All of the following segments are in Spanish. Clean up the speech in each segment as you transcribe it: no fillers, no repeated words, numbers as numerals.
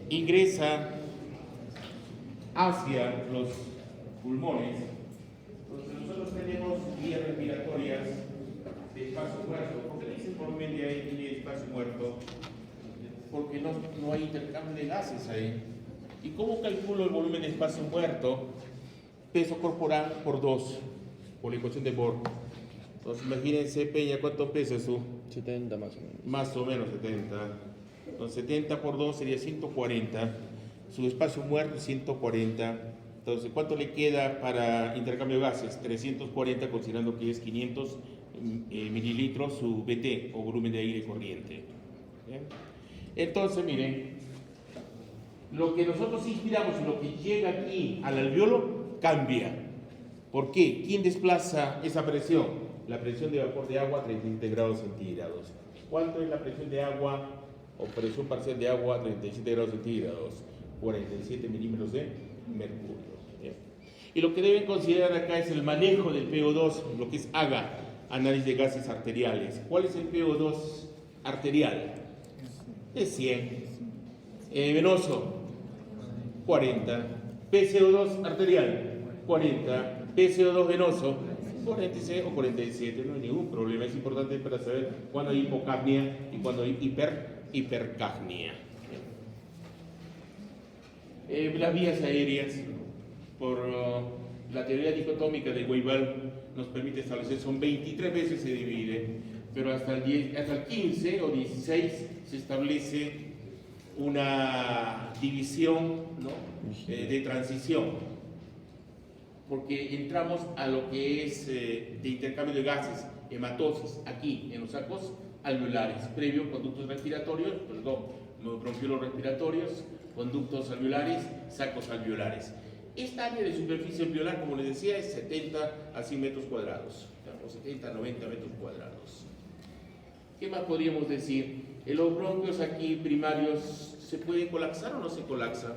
ingresa hacia los pulmones. Entonces nosotros tenemos vías respiratorias de espacio muerto. ¿Por qué dicen volumen de aire y espacio muerto? Porque no hay intercambio de gases ahí. ¿Y cómo calculo el volumen de espacio muerto? Peso corporal por 2, por la ecuación de Bohr. Entonces imagínense, Peña, ¿cuánto pesas tú? 70 más o menos. Más o menos 70. Entonces 70 por 2 sería 140. Su espacio muerto es 140. Entonces, ¿cuánto le queda para intercambio de gases? 340, considerando que es 500 mililitros su BT, o volumen de aire corriente. ¿Bien? Entonces, miren, lo que nosotros inspiramos y lo que llega aquí al alveolo cambia. ¿Por qué? ¿Quién desplaza esa presión? La presión de vapor de agua a 37 grados centígrados. ¿Cuánto es la presión de agua o presión parcial de agua a 37 grados centígrados? 47 milímetros de mercurio. ¿Bien? Y lo que deben considerar acá es el manejo del PO2, lo que es AGA, análisis de gases arteriales. ¿Cuál es el PO2 arterial? Es 100. Venoso, 40. PCO2 arterial, 40. PCO2 venoso, 46 o 47. No hay ningún problema. Es importante para saber cuándo hay hipocapnia y cuándo hay hipercapnia. Las vías aéreas, por la teoría dicotómica de Weibel, nos permite establecer, son 23 veces se divide, pero hasta el 15 o 16 se establece una división, ¿no? De transición, porque entramos a lo que es de intercambio de gases, hematosis, aquí en los sacos alveolares, previo conductos respiratorios, bronquiolos respiratorios, conductos alveolares, sacos alveolares. Esta área de superficie alveolar, como les decía, es 70 a 100 metros cuadrados, o 70 a 90 metros cuadrados. ¿Qué más podríamos decir? Los bronquios aquí primarios, ¿se pueden colapsar o no se colapsan?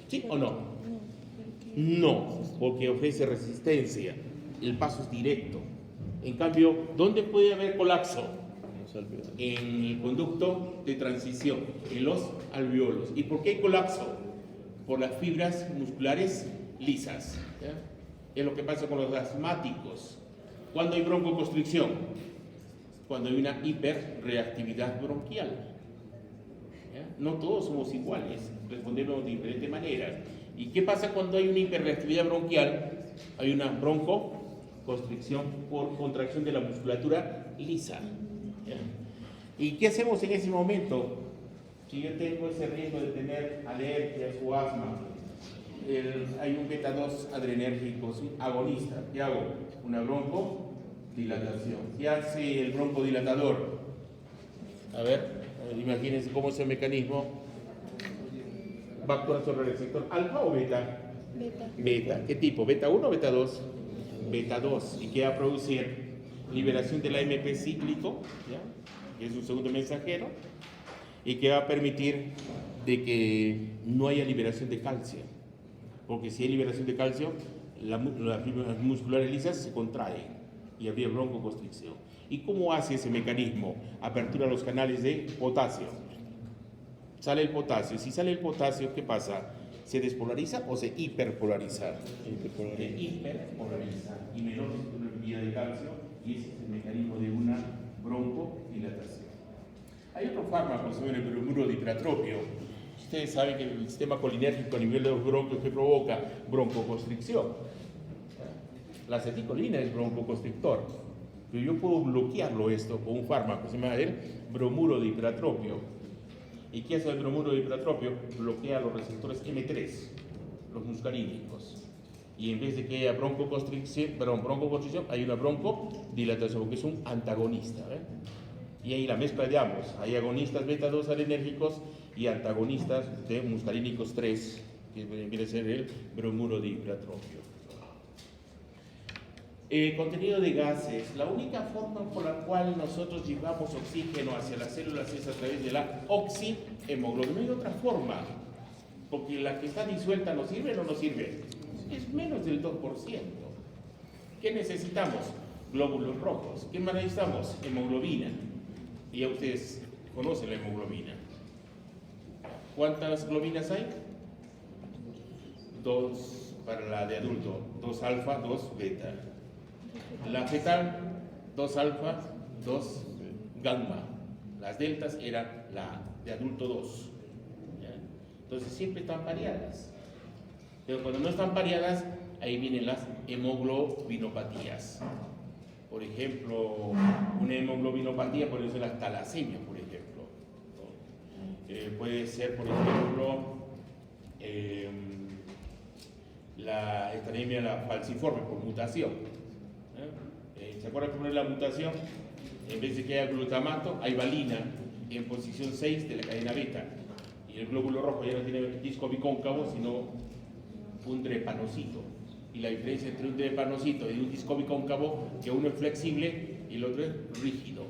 ¿Sí o no? No, porque ofrece resistencia. El paso es directo. En cambio, ¿dónde puede haber colapso? En el conducto de transición, en los alveolos. ¿Y por qué hay colapso? Por las fibras musculares lisas. ¿Ya? Es lo que pasa con los asmáticos. ¿Cuándo hay broncoconstricción? Cuando hay una hiperreactividad bronquial. ¿Ya? No todos somos iguales, respondemos de diferentes maneras. ¿Y qué pasa cuando hay una hiperreactividad bronquial? Hay una broncoconstricción por contracción de la musculatura lisa. ¿Ya? ¿Y qué hacemos en ese momento? Si yo tengo ese riesgo de tener alergias o asma, hay un beta-2 adrenérgico, ¿sí? Agonista. ¿Qué hago? Una broncodilatación. ¿Qué hace el broncodilatador? A ver, imagínense cómo es el mecanismo. Va a actuar sobre el receptor alfa o beta. Beta. ¿Qué tipo? ¿Beta 1 o beta 2? Beta 2. ¿Y qué va a producir? Liberación del AMP cíclico, ¿ya? Que es un segundo mensajero, y que va a permitir de que no haya liberación de calcio, porque si hay liberación de calcio, las fibras musculares lisas se contraen y habría broncoconstricción. ¿Y cómo hace ese mecanismo? Apertura a los canales de potasio. Sale el potasio. Si sale el potasio, ¿qué pasa? ¿Se despolariza o se hiperpolariza? Se hiperpolariza y menor disponibilidad de calcio, y ese es el mecanismo de una broncodilatación. Hay otro fármaco, se llama el bromuro de hipertropio. Ustedes saben que el sistema colinérgico a nivel de los bronquios que provoca broncoconstricción. La aceticolina es broncoconstrictor, pero yo puedo bloquearlo esto con un fármaco, se llama el bromuro de hipertropio. ¿Y qué hace el bromuro de hipertropio? Bloquea los receptores M3, los muscarínicos. Y en vez de que haya broncoconstricción, hay una broncodilatación, porque es un antagonista. Y ahí la mezcla de ambos, hay agonistas beta-2 adrenérgicos y antagonistas de muscarínicos 3, que viene a ser el bromuro de hipertropio. Contenido de gases. La única forma por la cual nosotros llevamos oxígeno hacia las células es a través de la oxihemoglobina. No hay otra forma, porque la que está disuelta ¿nos sirve o no nos sirve? Es menos del 2%. ¿Qué necesitamos? Glóbulos rojos. ¿Qué más necesitamos? Hemoglobina. Y ya ustedes conocen la hemoglobina. ¿Cuántas globinas hay? 2 para la de adulto, 2 alfa, 2 beta. La fetal, 2 alfa, 2 gamma. Las deltas eran la de adulto 2. ¿Ya? Entonces siempre están pareadas. Pero cuando no están pareadas, ahí vienen las hemoglobinopatías. Por ejemplo, una hemoglobinopatía puede ser la talasemia, por ejemplo. Puede ser, por ejemplo, la anemia la falciforme por mutación. ¿Se acuerdan cómo es la mutación? En vez de que haya glutamato, hay valina en posición 6 de la cadena beta. Y el glóbulo rojo ya no tiene disco bicóncavo, sino un drepanocito. Y la diferencia entre un drepanocito y un disco bicóncavo, que uno es flexible y el otro es rígido.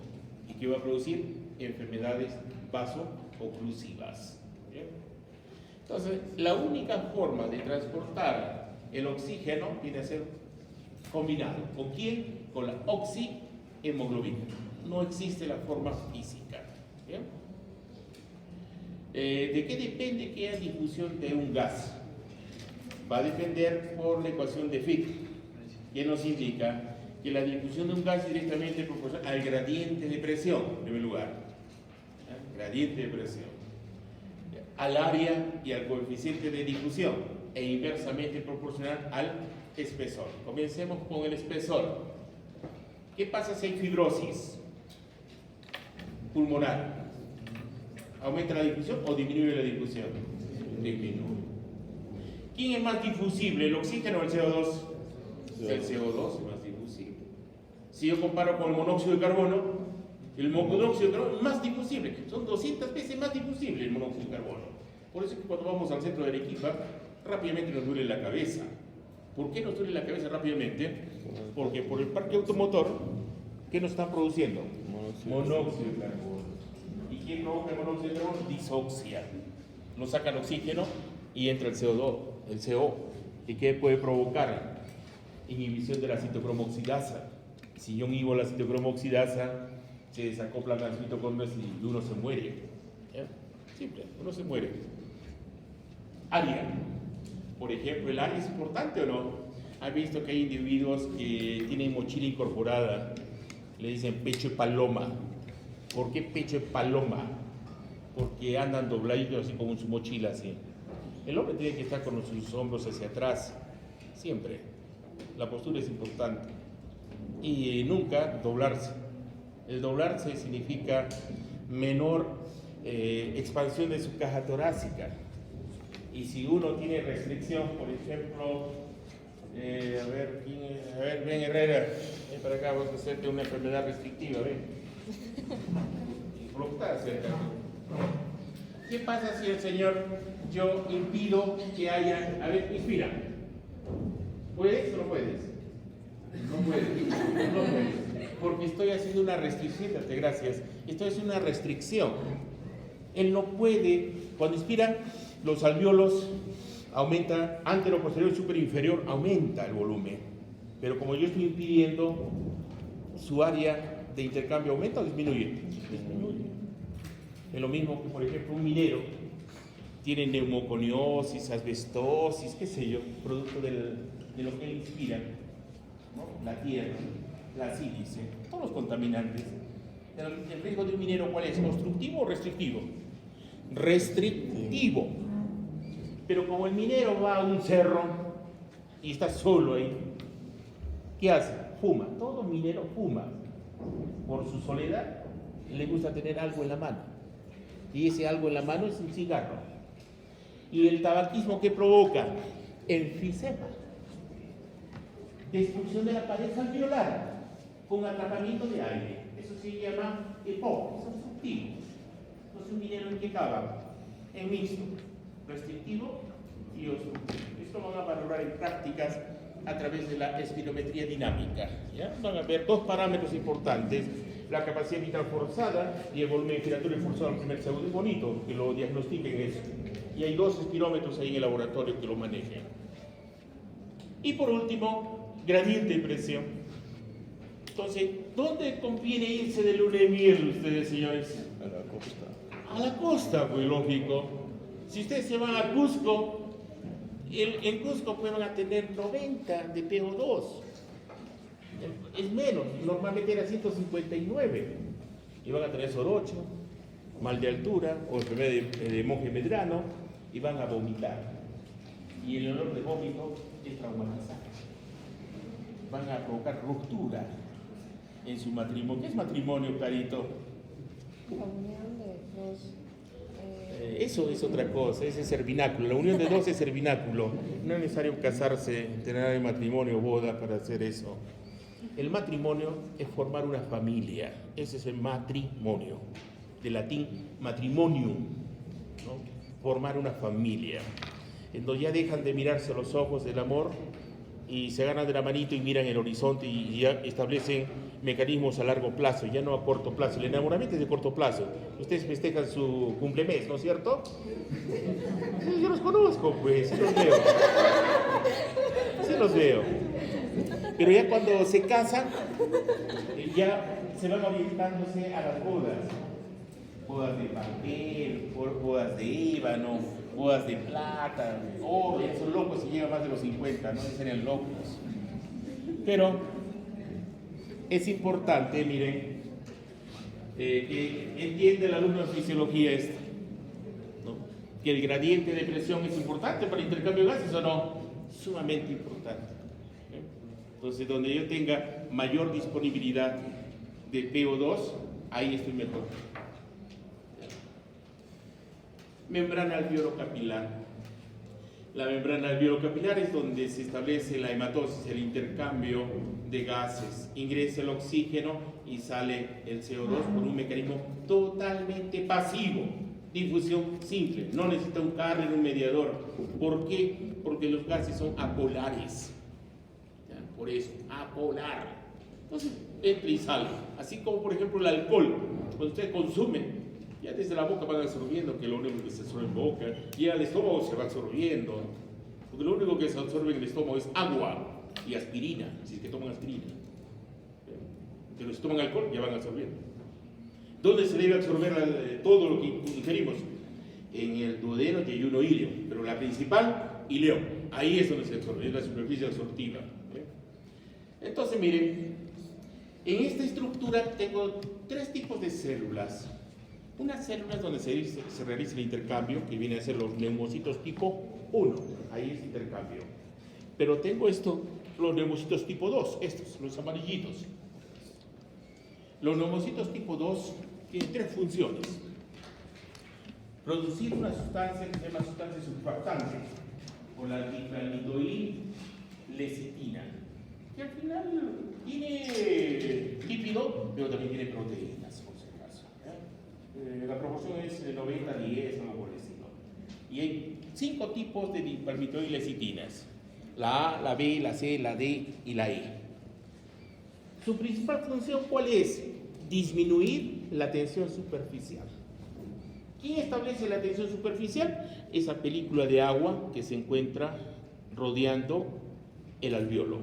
¿Y que va a producir? Enfermedades vaso-oclusivas. ¿Bien? Entonces, la única forma de transportar el oxígeno viene a ser combinado. ¿Con quién? Con la oxihemoglobina. No existe la forma física. ¿Bien? ¿De qué depende que haya difusión de un gas? Va a depender por la ecuación de Fick, que nos indica que la difusión de un gas es directamente proporcional al gradiente de presión, en primer lugar. Gradiente de presión. Al área y al coeficiente de difusión, e inversamente proporcional al espesor. Comencemos con el espesor. ¿Qué pasa si hay fibrosis pulmonar? ¿Aumenta la difusión o disminuye la difusión? Disminuye. ¿Quién es más difusible, el oxígeno o el CO2? El CO2 es más difusible. Si yo comparo con el monóxido de carbono, el monóxido de carbono es más difusible. Son 200 veces más difusible el monóxido de carbono. Por eso es que cuando vamos al centro de Arequipa, rápidamente nos duele la cabeza. ¿Por qué nos duele la cabeza rápidamente? Porque por el parque automotor, ¿qué nos están produciendo? Monóxido de carbono. ¿Y quién provoca el monóxido de carbono? Disoxia. Nos saca el oxígeno y entra el CO2, el CO. ¿Y qué puede provocar? Inhibición de la citocromoxidasa. Si yo inhibo la citocromoxidasa, se desacoplan las mitocondrias y uno se muere. ¿Ya? Simple, uno se muere. Área. Por ejemplo, ¿el área es importante o no? ¿Han visto que hay individuos que tienen mochila incorporada? Le dicen pecho de paloma. ¿Por qué pecho de paloma? Porque andan dobladitos así como en su mochila así. El hombre tiene que estar con sus hombros hacia atrás, siempre. La postura es importante. Y nunca doblarse. El doblarse significa menor expansión de su caja torácica. Y si uno tiene restricción, por ejemplo, a ver, ven Herrera, ven para acá, vamos a hacerte una enfermedad restrictiva, ven. Por lo que está cerca. ¿Qué pasa si el Señor, yo impido que haya, a ver, inspira? ¿Puedes o no puedes? No puedes, no puedes, porque estoy haciendo una restricción, date gracias, estoy haciendo una restricción. Él no puede, cuando inspira, los alvéolos aumenta, antero, posterior, superior, inferior, aumenta el volumen. Pero como yo estoy impidiendo, su área de intercambio aumenta o disminuye. Disminuye. Es lo mismo que, por ejemplo, un minero tiene neumoconiosis, asbestosis, qué sé yo, producto de lo que él inspira, ¿no? La tierra, la sílice, todos los contaminantes. ¿El riesgo de un minero cuál es? ¿Obstructivo o restrictivo? Restrictivo. Pero como el minero va a un cerro y está solo ahí, ¿qué hace? Fuma. Todo minero fuma. Por su soledad le gusta tener algo en la mano. Y ese algo en la mano es un cigarro. ¿Y el tabaquismo qué provoca? Enfisema. Destrucción de la pared alveolar con atrapamiento de aire. Eso se llama EPOC, es obstructivo. Entonces un minero en qué acaba? En mixto, restrictivo y obstructivo. Esto van a valorar en prácticas a través de la espirometría dinámica. ¿Ya? Van a ver dos parámetros importantes, la capacidad vital forzada y el volumen giratorio forzado al primer segundo. Es bonito que lo diagnostiquen eso. Y hay dos espirómetros ahí en el laboratorio que lo manejan. Y por último, gradiente de presión. Entonces, ¿dónde conviene irse de luna de miel ustedes, señores? A la costa. A la costa, pues lógico. Si ustedes se van a Cusco, en Cusco pues van a tener 90 de PO2. Es menos, normalmente era 159. Y van a tener sorocho, mal de altura o enfermedad de monje medrano y van a vomitar. Y el olor de vómito es traumatizante. Van a provocar ruptura en su matrimonio. ¿Qué es matrimonio, Carito? La unión de dos. Eso es otra cosa, ese es servináculo. La unión de dos es servináculo. No es necesario casarse, tener el matrimonio o boda para hacer eso. El matrimonio es formar una familia. Ese es el matrimonio. De latín, matrimonium, ¿no? Formar una familia. Entonces ya dejan de mirarse a los ojos del amor y se agarran de la manito y miran el horizonte y ya establecen mecanismos a largo plazo, ya no a corto plazo. El enamoramiento es de corto plazo. Ustedes festejan su cumplemes, ¿no es cierto? Sí, yo los conozco, pues, sí los veo. Sí los veo. Pero ya cuando se casan, ya se van orientándose a las bodas. Bodas de papel, bodas de ébano, bodas de plata, de oro, ya son locos si llegan más de los 50, no serían locos. Pero es importante, miren, que entiende el alumno de fisiología esto, ¿no? Que el gradiente de presión es importante para el intercambio de gases o no, sumamente importante. Entonces, donde yo tenga mayor disponibilidad de PO2, ahí estoy mejor. Membrana alveolo-capilar. La membrana alveolo-capilar es donde se establece la hematosis, el intercambio de gases. Ingresa el oxígeno y sale el CO2 por un mecanismo totalmente pasivo. Difusión simple, no necesita un carrier, un mediador. ¿Por qué? Porque los gases son apolares. ¿Ya? Por eso, apolar. Entonces, entra y sale. Así como, por ejemplo, el alcohol. Cuando usted consume, ya desde la boca van absorbiendo, que lo único que se absorbe en boca, y al estómago se va absorbiendo, porque lo único que se absorbe en el estómago es agua y aspirina, si es que toman aspirina. Pero si toman alcohol, ya van absorbiendo. ¿Dónde se debe absorber todo lo que ingerimos? En el duodeno, yeyuno, ileo, pero la principal, ileo. Ahí es donde se absorbe, es la superficie absortiva. Entonces, miren, en esta estructura tengo tres tipos de células. Unas células donde se realiza el intercambio, que viene a ser los neumocitos tipo 1, ahí es intercambio. Pero tengo los neumocitos tipo 2, estos, los amarillitos. Los neumocitos tipo 2 tienen tres funciones. Producir una sustancia que se llama sustancia surfactante, o la dipalmitoil-lecitina, que al final tiene lípido, pero también tiene proteínas, por si acaso. La proporción es 90-10, algo por el estilo. Y hay 5 tipos de dipalmitoil-lecitinas: la A, la B, la C, la D y la E. Su principal función, ¿cuál es? Disminuir la tensión superficial. ¿Quién establece la tensión superficial? Esa película de agua que se encuentra rodeando el alveolo.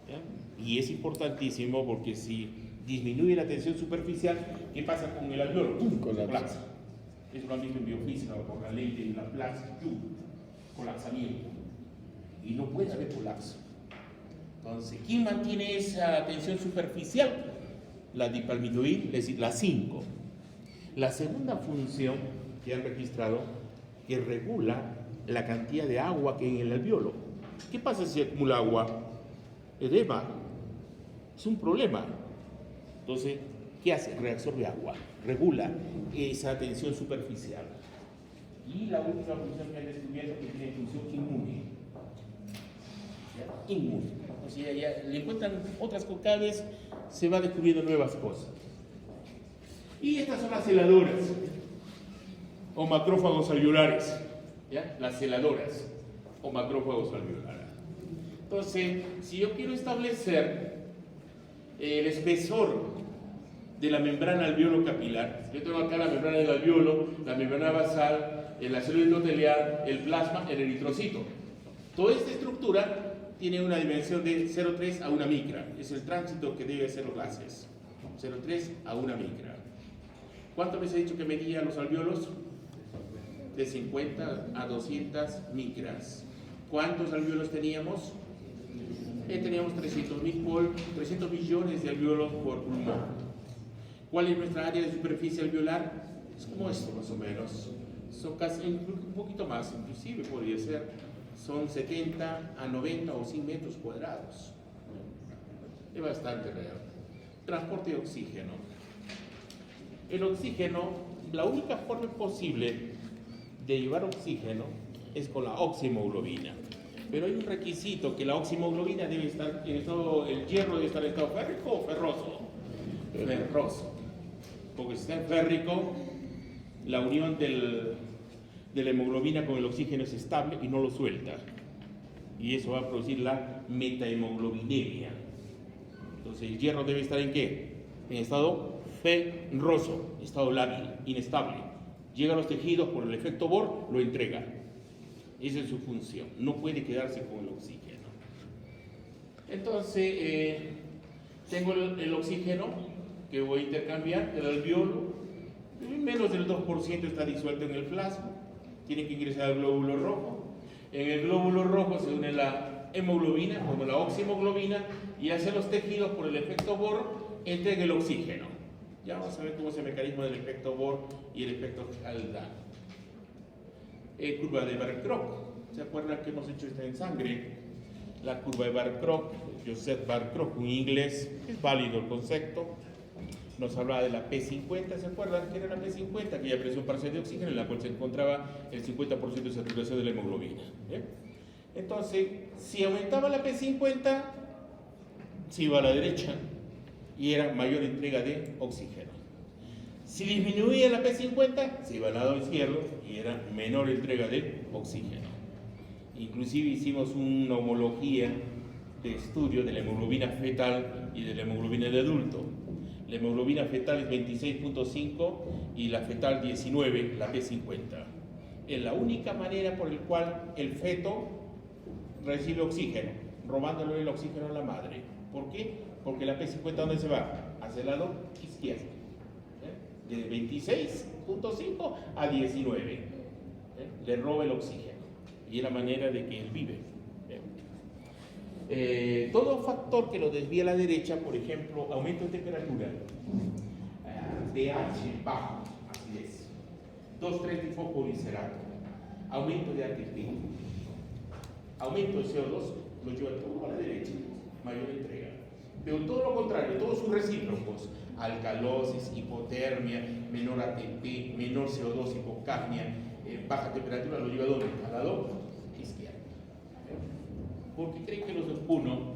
¿Ya? Y es importantísimo porque si disminuye la tensión superficial, ¿qué pasa con el alveolo? Colapsa. Eso lo han visto en biofísica por la ley de Laplace, colapsamiento. Y no puede haber colapso. Entonces, ¿quién mantiene esa tensión superficial? La dipalmitoil, la 5. La segunda función que han registrado, que regula la cantidad de agua que hay en el alveolo. ¿Qué pasa si acumula agua? Edema. Es un problema. Entonces, ¿qué hace? Reabsorbe agua, regula esa tensión superficial. Y la última función que han descubierto que tiene función inmune. ¿Ya? Inmune. O sea, ya le encuentran otras cosas, cada vez se va descubriendo nuevas cosas. Y estas son las celadoras, o macrófagos alveolares. ¿Ya? Las celadoras, o macrófagos alveolares. Entonces, si yo quiero establecer el espesor de la membrana alveolo-capilar, yo tengo acá la membrana del alveolo, la membrana basal, la célula endotelial, el plasma, el eritrocito. Toda esta estructura tiene una dimensión de 0,3 a 1 micra. Es el tránsito que debe hacer los gases. 0,3 a 1 micra. ¿Cuánto me he dicho que medían los alveolos? de 50 a 200 micras. ¿Cuántos alvéolos teníamos? Teníamos 300 millones de alvéolos por pulmón. ¿Cuál es nuestra área de superficie alveolar? Es como esto más o menos. Son casi un poquito más, inclusive podría ser. Son 70 a 90 o 100 metros cuadrados. Es bastante real. Transporte de oxígeno. El oxígeno, la única forma posible de llevar oxígeno es con la oxihemoglobina. Pero hay un requisito, que la oxihemoglobina debe estar en estado, el hierro debe estar en estado férrico o ferroso. Ferroso. Porque si está en férrico, la unión de la hemoglobina con el oxígeno es estable y no lo suelta. Y eso va a producir la metahemoglobinemia. Entonces, ¿el hierro debe estar en qué? En estado ferroso, estado lábil, inestable. Llega a los tejidos por el efecto Bohr, lo entrega. Esa es su función. No puede quedarse con el oxígeno. Entonces, tengo el oxígeno que voy a intercambiar, el alvéolo. Menos del 2% está disuelto en el plasma. Tiene que ingresar al glóbulo rojo. En el glóbulo rojo se une la hemoglobina, como la oxihemoglobina, y hacia los tejidos por el efecto Bohr entrega el oxígeno. Ya vamos a ver cómo es el mecanismo del efecto Bohr y el efecto Haldane. Curva de Barcroc. ¿Se acuerdan que hemos hecho esto en sangre? La curva de Barcroc, Joseph Barcroc, un inglés, es válido el concepto. Nos hablaba de la P50, ¿se acuerdan? ¿Qué era la P50? Aquella presión parcial de oxígeno en la cual se encontraba el 50% de saturación de la hemoglobina. Entonces, si aumentaba la P50, se iba a la derecha y era mayor entrega de oxígeno. Si disminuía la P50, se iba al lado izquierdo y era menor entrega de oxígeno. Inclusive hicimos una homología de estudio de la hemoglobina fetal y de la hemoglobina de adulto. La hemoglobina fetal es 26.5 y la fetal 19, la P50. Es la única manera por la cual el feto recibe oxígeno, robándole el oxígeno a la madre. ¿Por qué? Porque la P50, ¿dónde se va? Hacia el lado izquierdo. De 26.5 a 19. Le roba el oxígeno. Y es la manera de que él vive. Todo factor que lo desvía a la derecha, por ejemplo, aumento de temperatura, pH bajo, acidez, 2,3-difosfoliserato, aumento de ATP, aumento de CO2, lo lleva todo a la derecha, mayor entrega. Pero todo lo contrario, todos sus recíprocos, alcalosis, hipotermia, menor ATP, menor CO2, hipocapnia, baja temperatura, lo lleva ¿a dónde? Al lado izquierdo. Porque creen que los del Puno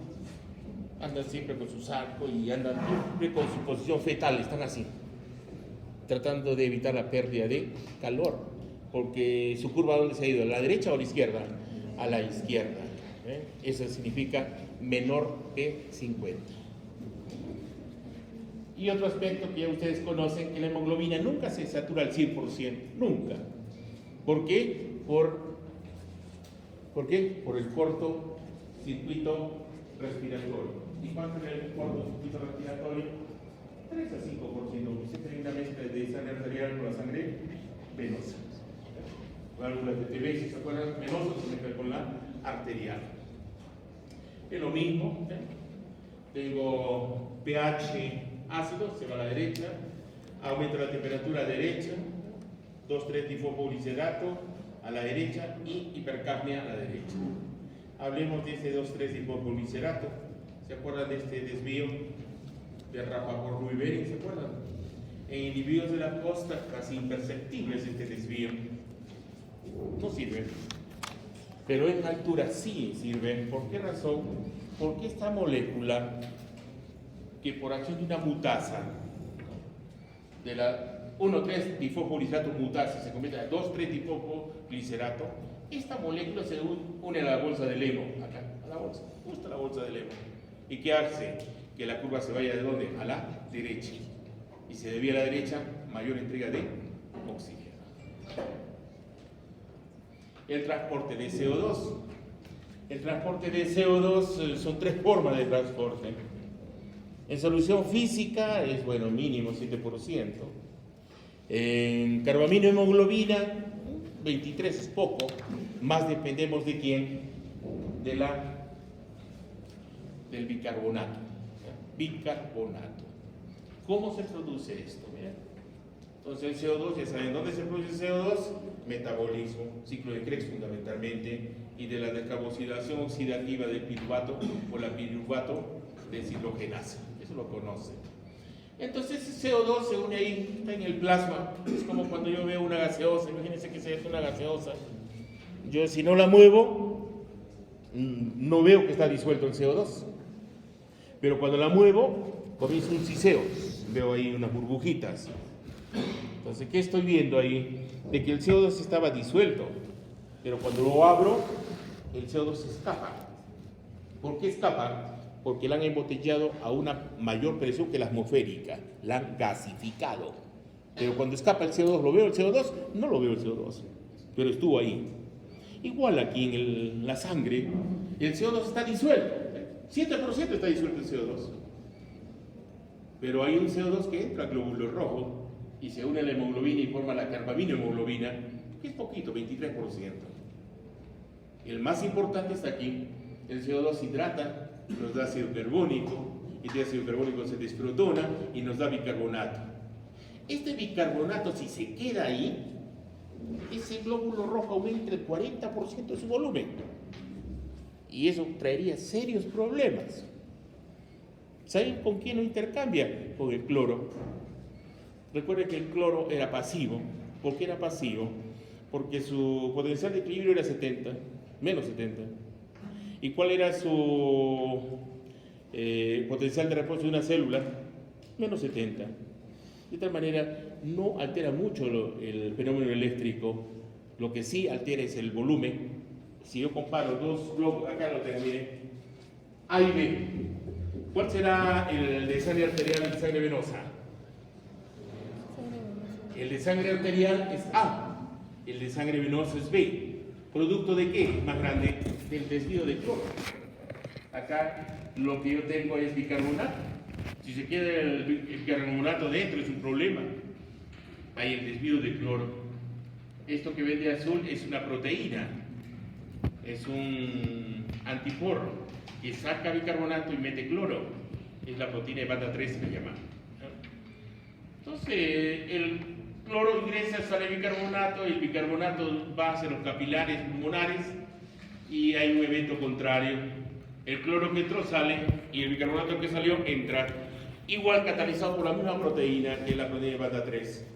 andan siempre con su saco y andan siempre con su posición fetal, están así, tratando de evitar la pérdida de calor, porque su curva, ¿a dónde se ha ido? ¿A la derecha o a la izquierda? A la izquierda. Eso significa menor que 50. Y otro aspecto que ya ustedes conocen, que la hemoglobina nunca se satura al 100%, nunca. ¿Por qué? ¿Por qué? Por el corto circuito respiratorio. ¿Y cuánto es el corto circuito respiratorio? 3 a 5%. Usted tiene una mezcla de sangre arterial con la sangre venosa. Válvulas de TB, si se acuerdan, venosa se mezcla con la arterial. Es lo mismo. Tengo pH ácido, se va a la derecha, aumenta la temperatura a la derecha, 2,3-difosfoliserato a la derecha y hipercapnia a la derecha. Hablemos de este 2,3-difosfoliserato. ¿Se acuerdan de este desvío de Rapaport-Ruiberi? ¿Se acuerdan? En individuos de la costa casi imperceptible es este desvío. No sirve. Pero en altura sí sirve. ¿Por qué razón? Porque esta molécula, que por acción de una mutasa, de la 1,3-difosfoliserato mutasa, se convierte a 2,3-difosfoliserato, esta molécula se une a la bolsa del hemo, acá, a la bolsa, justo a la bolsa del hemo. ¿Y qué hace? Que la curva se vaya ¿de dónde? A la derecha. Y se desvía a la derecha, mayor entrega de oxígeno. El transporte de CO2. El transporte de CO2 son 3 formas de transporte. En solución física es, mínimo 7%. En carbamino hemoglobina, 23 es poco, más dependemos de quién, del bicarbonato. Bicarbonato. ¿Cómo se produce esto? Mira. Entonces el CO2, ya saben dónde se produce el CO2, metabolismo, ciclo de Krebs fundamentalmente, y de la descarboxilación oxidativa del piruvato por la piruvato deshidrogenasa. Eso lo conocen. Entonces ese CO2 se une ahí, está en el plasma. Es como cuando yo veo una gaseosa, imagínense que es una gaseosa. Yo si no la muevo, no veo que está disuelto el CO2. Pero cuando la muevo, comienza un siseo. Veo ahí unas burbujitas. Entonces, ¿qué estoy viendo ahí? De que el CO2 estaba disuelto. Pero cuando lo abro, el CO2 escapa. ¿Por qué escapa? Porque la han embotellado a una mayor presión que la atmosférica, la han gasificado. Pero cuando escapa el CO2, ¿lo veo el CO2? No lo veo el CO2, pero estuvo ahí. Igual aquí en la sangre, el CO2 está disuelto, 7% está disuelto el CO2. Pero hay un CO2 que entra al glóbulo rojo y se une a la hemoglobina y forma la carbaminohemoglobina, que es poquito, 23%. El más importante está aquí, el CO2 hidrata, nos da ácido carbónico, y de ácido carbónico se desprotona y nos da bicarbonato. Este bicarbonato, si se queda ahí, ese glóbulo rojo aumenta el 40% de su volumen. Y eso traería serios problemas. ¿Saben con quién lo intercambia? Con el cloro. Recuerden que el cloro era pasivo. ¿Por qué era pasivo? Porque su potencial de equilibrio era 70, menos 70. ¿Y cuál era su potencial de reposo de una célula? Menos 70. De tal manera, no altera mucho el fenómeno eléctrico. Lo que sí altera es el volumen. Si yo comparo dos globos, acá lo tengo, miren, A y B. ¿Cuál será el de sangre arterial y de sangre venosa? El de sangre arterial es A, el de sangre venosa es B. ¿Producto de qué? Más grande, del desvío de cloro. Acá lo que yo tengo es bicarbonato. Si se queda el bicarbonato dentro es un problema. Hay el desvío de cloro. Esto que ven de azul es una proteína. Es un antiporro que saca bicarbonato y mete cloro. Es la proteína de beta 3 que se llama. Entonces, el cloro ingresa, sale bicarbonato, el bicarbonato va hacia los capilares pulmonares y hay un evento contrario. El cloro que entró sale y el bicarbonato que salió entra. Igual catalizado por la misma proteína que es la proteína de beta 3.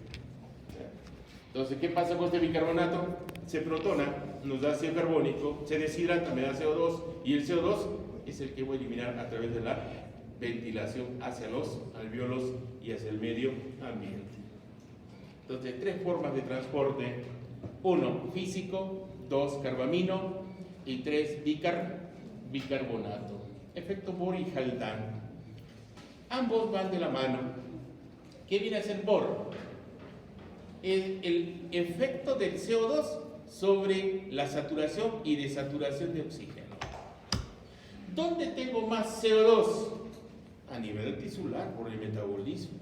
Entonces, ¿qué pasa con este bicarbonato? Se protona, nos da ácido carbónico, se deshidrata, me da CO2 y el CO2 es el que voy a eliminar a través de la ventilación hacia los alvéolos y hacia el medio ambiente. Entonces, tres formas de transporte: 1, físico; 2, carbamino; y 3, bicarbonato. Efecto Bohr y Haldane. Ambos van de la mano. ¿Qué viene a ser Bohr? El efecto del CO2 sobre la saturación y desaturación de oxígeno. ¿Dónde tengo más CO2? A nivel tisular, por el metabolismo.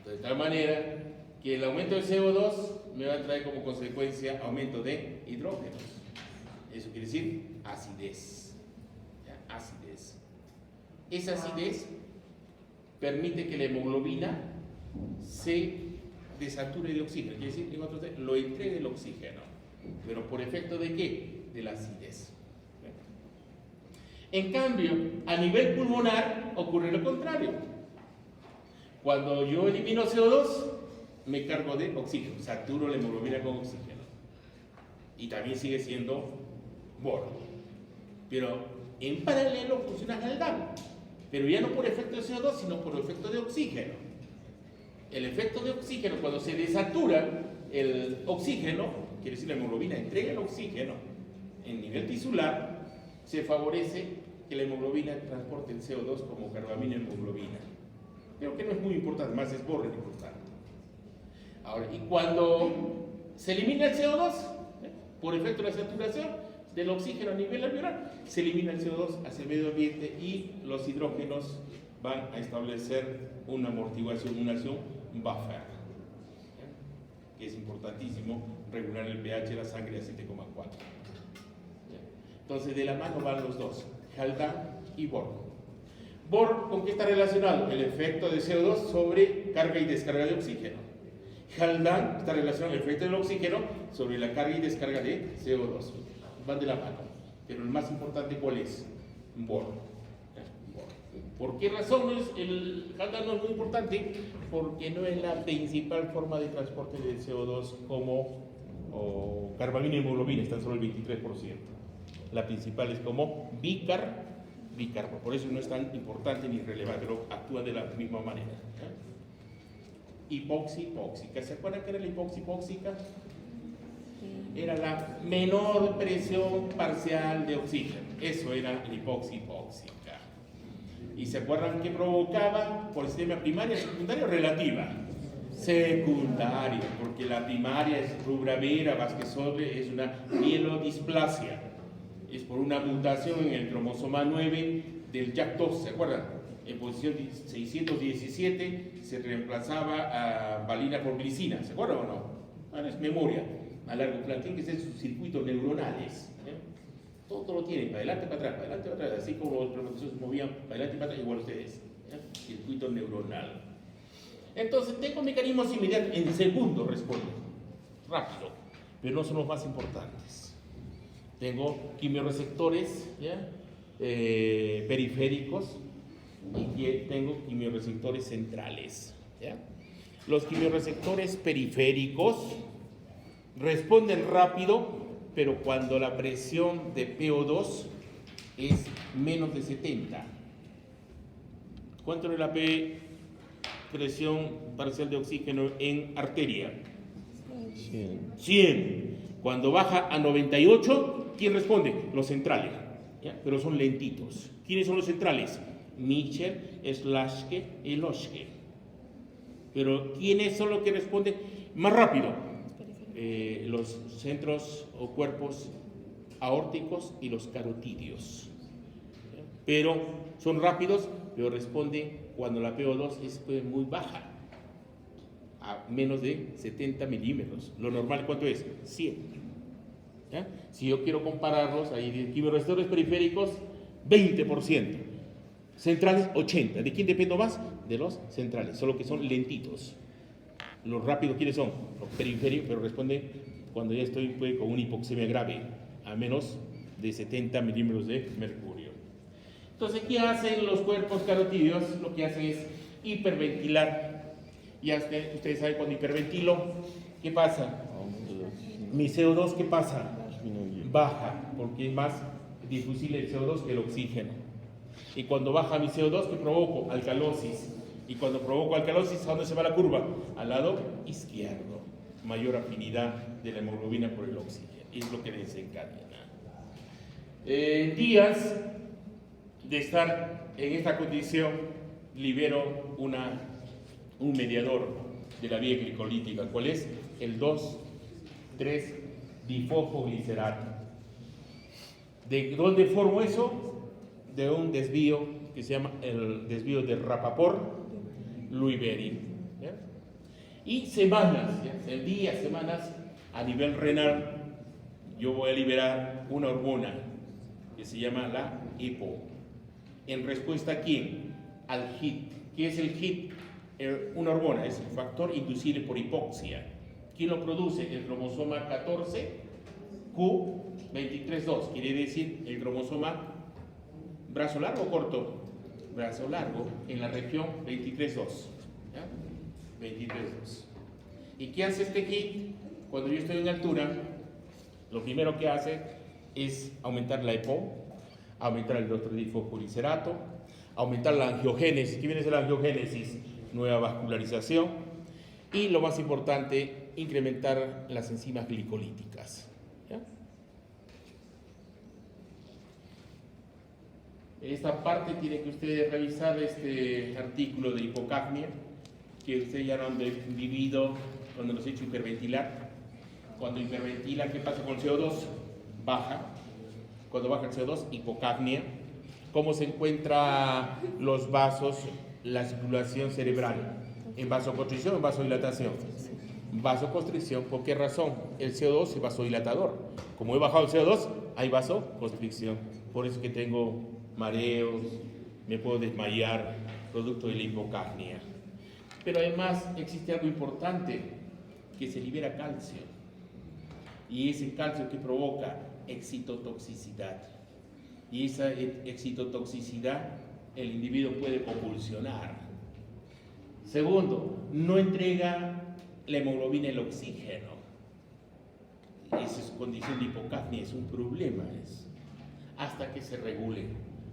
De tal manera que el aumento del CO2 me va a traer como consecuencia aumento de hidrógenos. Eso quiere decir acidez. ¿Ya? Acidez. Esa acidez permite que la hemoglobina se desature de oxígeno. Quiere decir, en otros términos, lo entregue el oxígeno. ¿Pero por efecto de qué? De la acidez. En cambio, a nivel pulmonar ocurre lo contrario. Cuando yo elimino CO2, me cargo de oxígeno, saturo la hemoglobina con oxígeno. Y también sigue siendo Bohr. Pero en paralelo funciona Haldane. Pero ya no por efecto de CO2, sino por efecto de oxígeno. El efecto de oxígeno, cuando se desatura el oxígeno, quiere decir la hemoglobina entrega el oxígeno en nivel tisular, se favorece que la hemoglobina transporte el CO2 como carbaminohemoglobina. Pero que no es muy importante, más es Bohr importante. Ahora, y cuando se elimina el CO2, por efecto de la saturación del oxígeno a nivel alveolar, se elimina el CO2 hacia el medio ambiente y los hidrógenos van a establecer una amortiguación, una acción buffer. que es importantísimo regular el pH de la sangre a 7,4. Entonces, de la mano van los dos, Haldane y Borg. Borg, ¿con qué está relacionado? El efecto de CO2 sobre carga y descarga de oxígeno. Haldane está relacionado el efecto del oxígeno sobre la carga y descarga de CO2. Van de la mano. Pero el más importante, ¿cuál es? Borg. ¿Por qué razón el Haldane no es muy importante? Porque no es la principal forma de transporte de CO2 como carbamina y hemoglobina, están solo el 23%. La principal es como bicarbo, por eso no es tan importante ni relevante, pero actúa de la misma manera. Hipoxipóxica, ¿se acuerdan qué era la hipoxipóxica? Era la menor presión parcial de oxígeno, eso era la hipoxipóxica. ¿Y se acuerdan qué provocaba por el sistema primaria, secundaria o relativa? Secundaria, porque la primaria es rubra vera, vasquezole, es una mielodisplasia. Es por una mutación en el cromosoma 9 del JAK2, ¿se acuerdan? En posición 617 se reemplazaba a valina por glicina, ¿se acuerdan o no? Bueno, es memoria a largo plazo, tienen que ser sus circuitos neuronales. Todo lo tienen, para adelante, para atrás, para adelante, para atrás, así como los espermatozoides se movían para adelante y para atrás, igual ustedes. Circuito neuronal. Entonces, tengo mecanismos inmediatos, en segundos respondo, rápido, pero no son los más importantes. Tengo quimioreceptores periféricos y tengo quimioreceptores centrales. ¿Ya? Los quimioreceptores periféricos responden rápido, pero cuando la presión de PO2 es menos de 70. ¿Cuánto es la presión parcial de oxígeno en arteria? 100. Cuando baja a 98, ¿quién responde? Los centrales, ¿ya? Pero son lentitos. ¿Quiénes son los centrales? Mitchell, Slaschke y Loschke. Pero ¿quiénes son los que responden más rápido? Los centros o cuerpos aórticos y los carotídeos. Pero son rápidos, pero responden cuando la PO2 es muy baja, a menos de 70 milímetros. Lo normal, ¿cuánto es? 100. ¿Ya? Si yo quiero compararlos, ahí de quimioreceptores periféricos, 20%. Centrales, 80%. ¿De quién dependo más? De los centrales, solo que son lentitos. Los rápidos, ¿quiénes son? Los periféricos, pero responden cuando ya estoy con una hipoxemia grave, a menos de 70 milímetros de mercurio. Entonces, ¿qué hacen los cuerpos carotídeos? Lo que hacen es hiperventilar. Ya ustedes saben, cuando hiperventilo, ¿qué pasa? Mi CO2, ¿qué pasa? Baja, porque es más difusible el CO2 que el oxígeno. Y cuando baja mi CO2, ¿qué provoco? Alcalosis. Y cuando provoco alcalosis, ¿a dónde se va la curva? Al lado izquierdo. Mayor afinidad de la hemoglobina por el oxígeno. Es lo que desencadena. Días de estar en esta condición, libero un mediador de la vía glicolítica. ¿Cuál es? El 2,3-difosfoglicerato. ¿De dónde formo eso? De un desvío que se llama el desvío de Rapaport-Louis-Berry. Y semanas, días, semanas, a nivel renal, yo voy a liberar una hormona que se llama la EPO. ¿En respuesta a quién? Al HIT. ¿Qué es el HIT? Una hormona, es un factor inducible por hipoxia. ¿Quién lo produce? El cromosoma 14q23.2, quiere decir el cromosoma brazo largo o corto, brazo largo, en la región 23.2. 23.2. ¿Y qué hace este HIT? Cuando yo estoy en altura, lo primero que hace es aumentar la EPO, aumentar el 2,3-difosfoglicerato, aumentar la angiogénesis. ¿Qué viene a ser la angiogénesis? Nueva vascularización. Y lo más importante, incrementar las enzimas glicolíticas. ¿Ya? Esta parte tiene que ustedes revisar este artículo de hipocapnia, que ustedes ya lo han vivido cuando los he hecho hiperventilar. Cuando hiperventila, ¿qué pasa con el CO2? Baja. Cuando baja el CO2, hipocapnia. ¿Cómo se encuentran los vasos, la circulación cerebral? ¿En vasoconstricción o en vasodilatación? Vasoconstricción, ¿por qué razón? El CO2 es vasodilatador. Como he bajado el CO2, hay vasoconstricción. Por eso que tengo mareos, me puedo desmayar, producto de la hipocapnia. Pero además existe algo importante, que se libera calcio. Y ese calcio que provoca excitotoxicidad. Y esa excitotoxicidad, el individuo puede convulsionar. Segundo, no entrega la hemoglobina el oxígeno. Esa es condición de hipocapnia, es un problema. Hasta que se regule.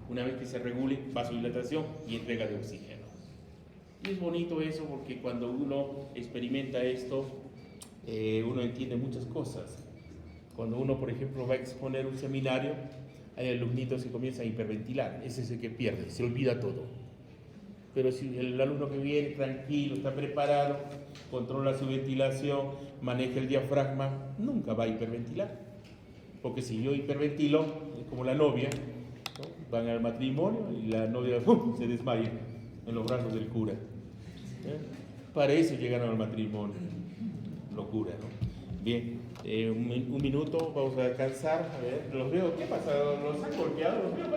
Una vez que se regule, vasodilatación y entrega de oxígeno. Y es bonito eso porque cuando uno experimenta esto, uno entiende muchas cosas. Cuando uno, por ejemplo, va a exponer un seminario, hay alumnitos que comienzan a hiperventilar. Ese es el que pierde, se olvida todo. Pero si el alumno que viene tranquilo, está preparado, controla su ventilación, maneja el diafragma, nunca va a hiperventilar. Porque si yo hiperventilo, es como la novia, ¿no? Van al matrimonio y la novia se desmaya en los brazos del cura. Para eso llegaron al matrimonio. Locura, ¿no? Bien, un minuto, vamos a descansar. A ver, los veo. ¿Qué pasa? ¿Los han golpeado? Los veo.